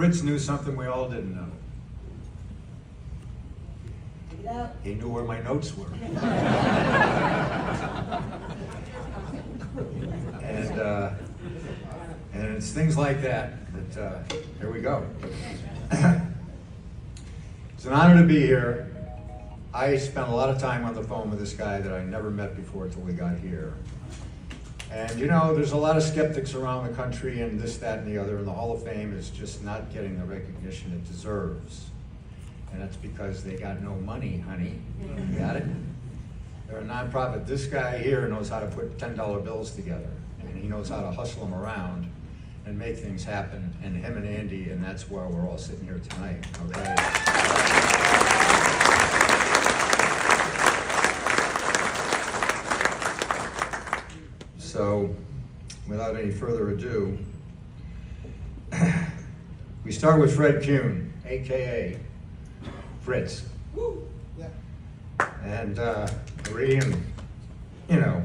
Fritz knew something we all didn't know. He knew where my notes were. And it's things like that here we go. It's an honor to be here. I spent a lot of time on the phone with this guy that I never met before until we got here. And you know, there's a lot of skeptics around the country and this, that, and the other, and the Hall of Fame is just not getting the recognition it deserves. And that's because they got no money, honey. You got it? They're a nonprofit. This guy here knows how to put $10 bills together, and he knows how to hustle them around and make things happen, and him and Andy, and that's why we're all sitting here tonight, okay? So, without any further ado, we start with Fred Kuehne, AKA Fritz. Woo. Yeah. And Marie and, you know,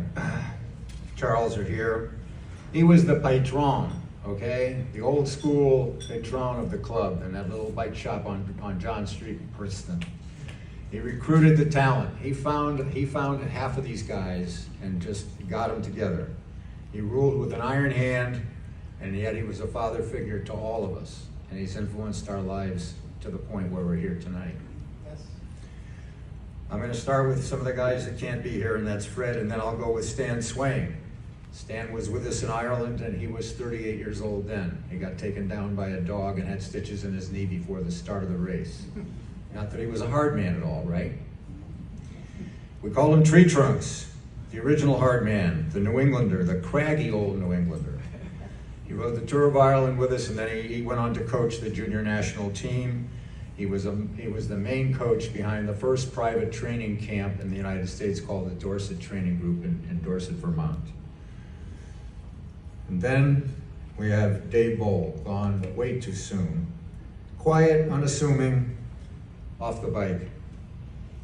Charles are here. He was the patron, okay? The old school patron of the club in that little bike shop on John Street in Princeton. He recruited the talent. He found half of these guys and just got them together. He ruled with an iron hand, and yet he was a father figure to all of us. And he's influenced our lives to the point where we're here tonight. Yes. I'm going to start with some of the guys that can't be here, and that's Fred, and then I'll go with Swain. Stan was with us in Ireland, and he was 38 years old then. He got taken down by a dog and had stitches in his knee before the start of the race. Not that he was a hard man at all, right? We called him Tree Trunks, the original hard man, the New Englander, the craggy old New Englander. He rode the Tour of Ireland with us, and then he went on to coach the junior national team. He was the main coach behind the first private training camp in the United States called the Dorset Training Group in Dorset, Vermont. And then we have Dave Boll, gone way too soon. Quiet, unassuming, off the bike.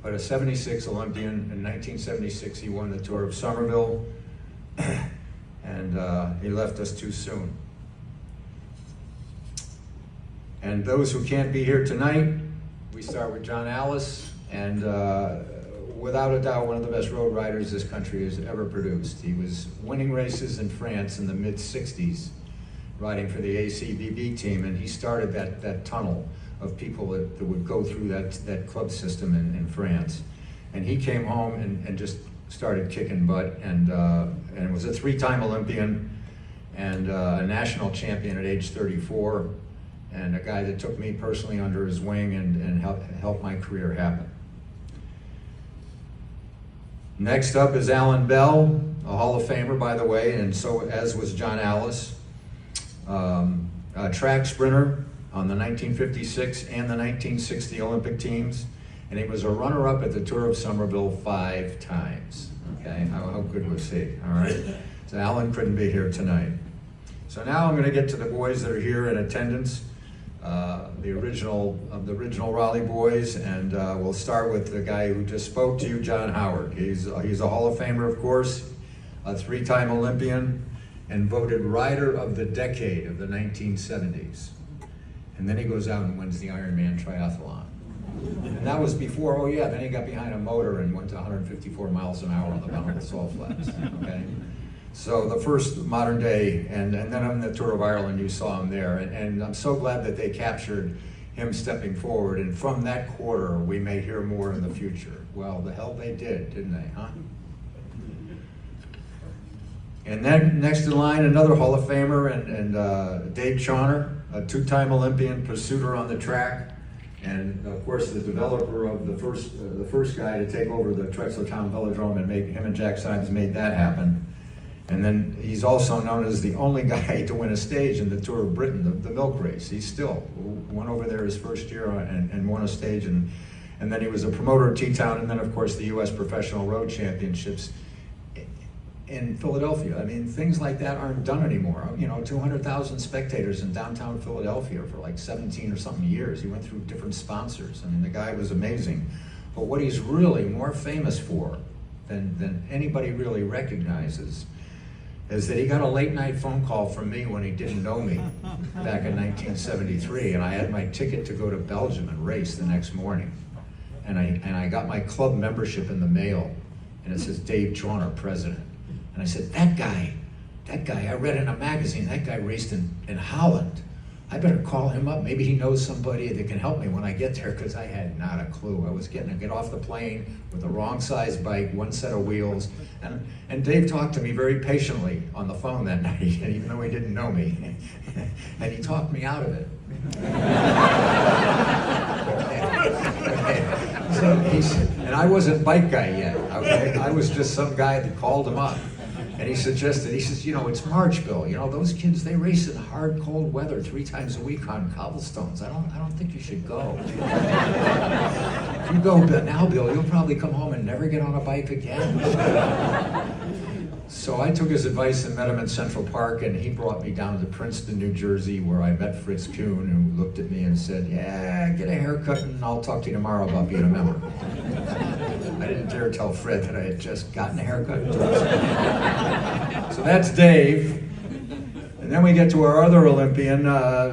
But a 76 Olympian, in 1976 he won the Tour of Somerville, and he left us too soon. And those who can't be here tonight, we start with John Allis, and without a doubt, one of the best road riders this country has ever produced. He was winning races in France in the mid-60s, riding for the ACBB team, and he started that tunnel of people that would go through that club system in France. And he came home and just started kicking butt, and was a three-time Olympian and a national champion at age 34, and a guy that took me personally under his wing and helped my career happen. Next up is Alan Bell, a Hall of Famer, by the way, and so as was John Allis. A track sprinter on the 1956 and the 1960 Olympic teams, and he was a runner-up at the Tour of Somerville 5 times. Okay, how good was he? All right, so Alan couldn't be here tonight. So now I'm going to get to the boys that are here in attendance, the original Raleigh boys, and we'll start with the guy who just spoke to you, John Howard. He's a Hall of Famer, of course, a 3-time Olympian, and voted Rider of the Decade of the 1970s. And then he goes out and wins the Ironman triathlon. And that was before, oh yeah, then he got behind a motor and went to 154 miles an hour on the Mount Salt Flats, okay? So the first modern day, and then on the Tour of Ireland, you saw him there. And I'm so glad that they captured him stepping forward. And from that quarter, we may hear more in the future. Well, the hell they did, didn't they, huh? And then next in line, another Hall of Famer, and Dave Chauner, a 2-time Olympian, pursuiter on the track, and of course the developer of the first guy to take over the Trexlertown Velodrome and him and Jack Symes made that happen. And then he's also known as the only guy to win a stage in the Tour of Britain, the milk race. He still went over there his first year and won a stage, and then he was a promoter at T-Town, and then of course the U.S. Professional Road Championships in Philadelphia. I mean, things like that aren't done anymore. You know, 200,000 spectators in downtown Philadelphia for like 17 or something years. He went through different sponsors. I mean, the guy was amazing. But what he's really more famous for than anybody really recognizes is that he got a late night phone call from me when he didn't know me back in 1973, and I had my ticket to go to Belgium and race the next morning. And I got my club membership in the mail, and it says Dave Joyner, president. And I said, that guy, I read in a magazine, that guy raced in Holland. I better call him up. Maybe he knows somebody that can help me when I get there, because I had not a clue. I was getting to get off the plane with the wrong size bike, one set of wheels. And Dave talked to me very patiently on the phone that night, and even though he didn't know me. And he talked me out of it. So he said, and I wasn't bike guy yet, okay? I was just some guy that called him up. And he suggested, he says, you know, it's March, Bill. You know, those kids, they race in hard, cold weather 3 times a week on cobblestones. I don't think you should go. If you go now, Bill, you'll probably come home and never get on a bike again. So I took his advice and met him in Central Park, and he brought me down to Princeton, New Jersey, where I met Fritz Kuehne, who looked at me and said, yeah, get a haircut and I'll talk to you tomorrow about being a member. I didn't dare tell Fred that I had just gotten a haircut. So that's Dave. And then we get to our other Olympian,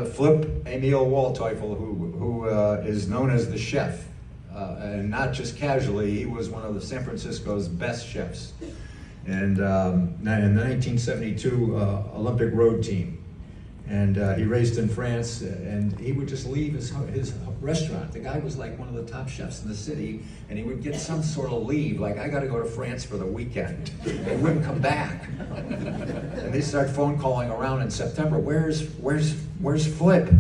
Flip Emil Waldteufel, who is known as the chef. And not just casually, he was one of the San Francisco's best chefs. And in the 1972 Olympic road team. And he raced in France, and he would just leave his restaurant. The guy was like one of the top chefs in the city, and he would get some sort of leave, like, I gotta go to France for the weekend. He wouldn't come back. And they start phone calling around in September, where's Flip?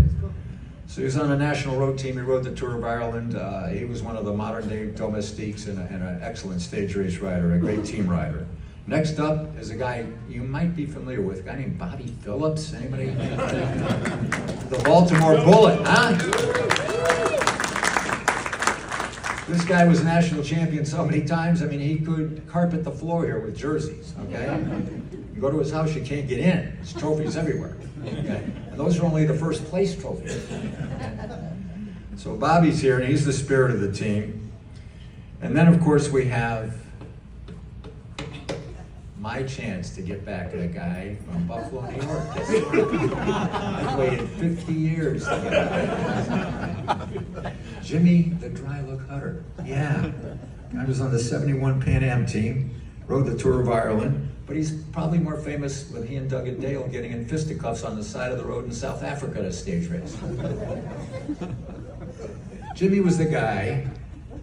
So he was on a national road team. He rode the Tour of Ireland. He was one of the modern day domestiques and an excellent stage race rider, a great team rider. Next up is a guy you might be familiar with, a guy named Bobby Phillips. Anybody? The Baltimore Bullet, huh? This guy was national champion so many times. I mean, he could carpet the floor here with jerseys, okay? You go to his house, you can't get in. There's trophies everywhere, okay? And those are only the first place trophies. So Bobby's here, and he's the spirit of the team. And then, of course, we have my chance to get back at a guy from Buffalo, New York. I've waited 50 years to get back. Jimmy the Dry Look Hutter. Yeah. I was on the 71 Pan Am team, rode the Tour of Ireland, but he's probably more famous with he and Doug and Dale getting in fisticuffs on the side of the road in South Africa at a stage race. Jimmy was the guy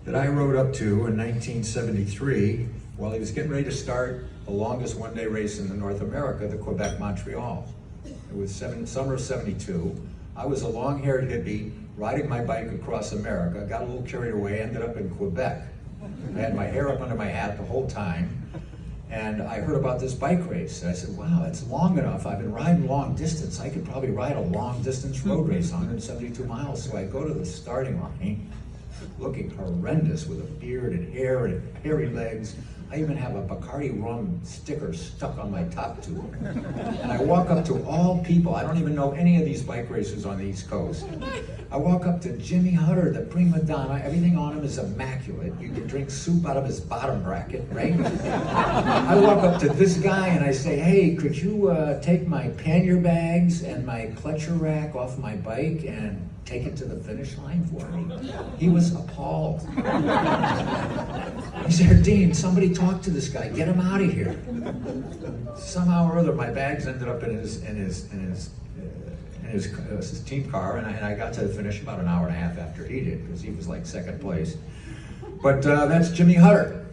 that I rode up to in 1973 while he was getting ready to start the longest one-day race in North America, the Quebec-Montreal. It was summer of 72. I was a long-haired hippie riding my bike across America, got a little carried away, ended up in Quebec. I had my hair up under my hat the whole time, and I heard about this bike race. And I said, wow, it's long enough. I've been riding long distance. I could probably ride a long distance road race, 172 miles. So I go to the starting line, looking horrendous with a beard and hair and hairy legs. I even have a Bacardi rum sticker stuck on my top tube. And I walk up to all people, I don't even know any of these bike racers on the East Coast. I walk up to Jimmy Hutter, the prima donna, everything on him is immaculate. You can drink soup out of his bottom bracket, right? I walk up to this guy and I say, hey, could you take my pannier bags and my clutcher rack off my bike and take it to the finish line for me? He was appalled. He said, Dean, somebody talk to this guy, get him out of here. Somehow or other, my bags ended up in his team car, and I got to the finish about an hour and a half after he did, because he was like second place. But that's Jimmy Hutter.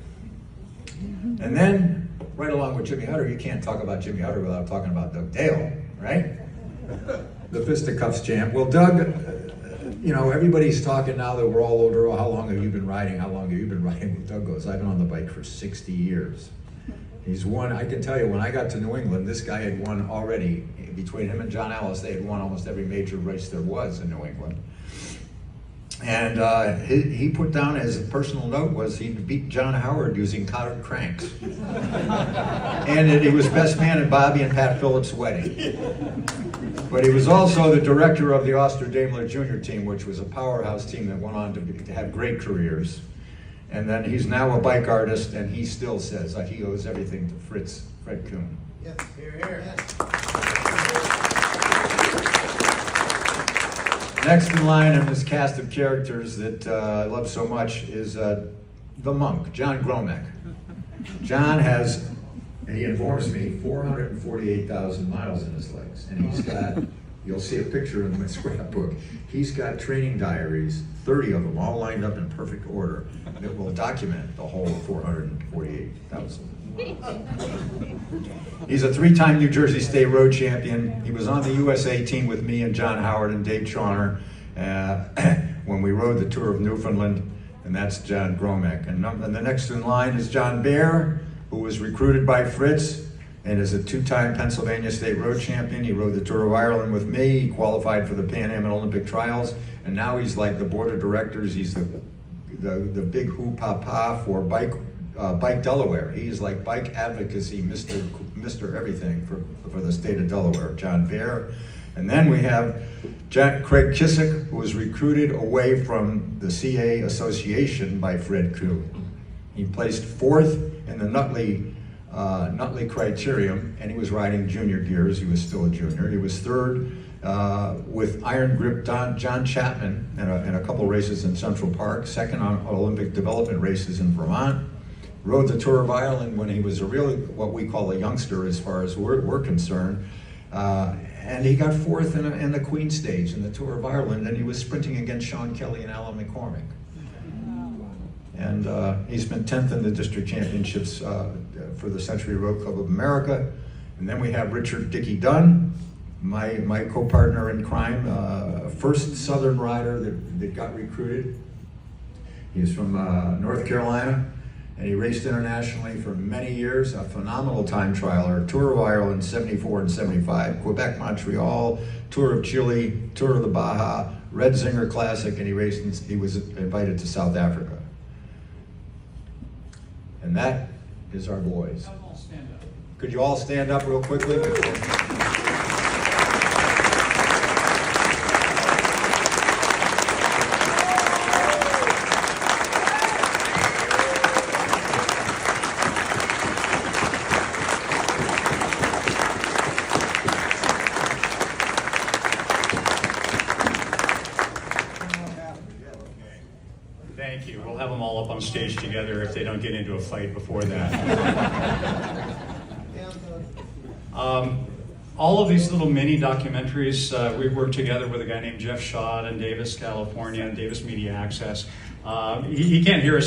And then, right along with Jimmy Hutter, you can't talk about Jimmy Hutter without talking about Doug Dale, right? The fisticuffs champ. Well, Doug, you know, everybody's talking now that we're all older. Oh, how long have you been riding? How long have you been riding? Well, Doug goes, I've been on the bike for 60 years. He's won, I can tell you, when I got to New England, this guy had won already, between him and John Allis, they had won almost every major race there was in New England. And he put down as a personal note was he beat John Howard using collared cranks. And he was best man at Bobby and Pat Phillips' wedding. But he was also the director of the Oster-Daimler Jr. team, which was a powerhouse team that went on to have great careers. And then he's now a bike artist, and he still says he owes everything to Fred Kuehne. Yes, here, here. Yes. Next in line in this cast of characters that I love so much is the monk, John Gromek. John has, he informs me, 448,000 miles in his legs. And he's got, you'll see a picture in my scrapbook, he's got training diaries, 30 of them, all lined up in perfect order, that will document the whole 448,000. He's a three-time New Jersey State Road Champion. He was on the USA team with me and John Howard and Dave Chauner when we rode the Tour of Newfoundland, and that's John Gromek. And the next in line is John Baer, who was recruited by Fritz and is a two-time Pennsylvania State Road Champion. He rode the Tour of Ireland with me. He qualified for the Pan Am and Olympic trials, and now he's like the board of directors. He's the big hoo-pa-pa for Bike Delaware. He's like bike advocacy, Mr. Everything for the state of Delaware, John Baer. And then we have Craig Kissick, who was recruited away from the CA Association by Fred Kuehne. He placed fourth in the Nutley criterium, and he was riding junior gears. He was still a junior. He was third with Iron Grip John Chapman in a couple races in Central Park, second on Olympic development races in Vermont. Rode the Tour of Ireland when he was a really, what we call a youngster as far as we're concerned. And he got fourth in the Queen stage in the Tour of Ireland, and he was sprinting against Sean Kelly and Alan McCormick. And he spent 10th in the district championships for the Century Road Club of America. And then we have Richard Dickey Dunn, my co-partner in crime, first Southern rider that got recruited. He's from North Carolina, and he raced internationally for many years, a phenomenal time trialer, Tour of Ireland 74 and 75, Quebec, Montreal, Tour of Chile, Tour of the Baja, Red Zinger Classic, and he was invited to South Africa. And that is our boys. Could you all stand up real quickly? Thank you. We'll have them all up on stage together if they don't get into a fight before that. All of these little mini documentaries, we worked together with a guy named Jeff Shaw in Davis, California, and Davis Media Access. He can't hear us today.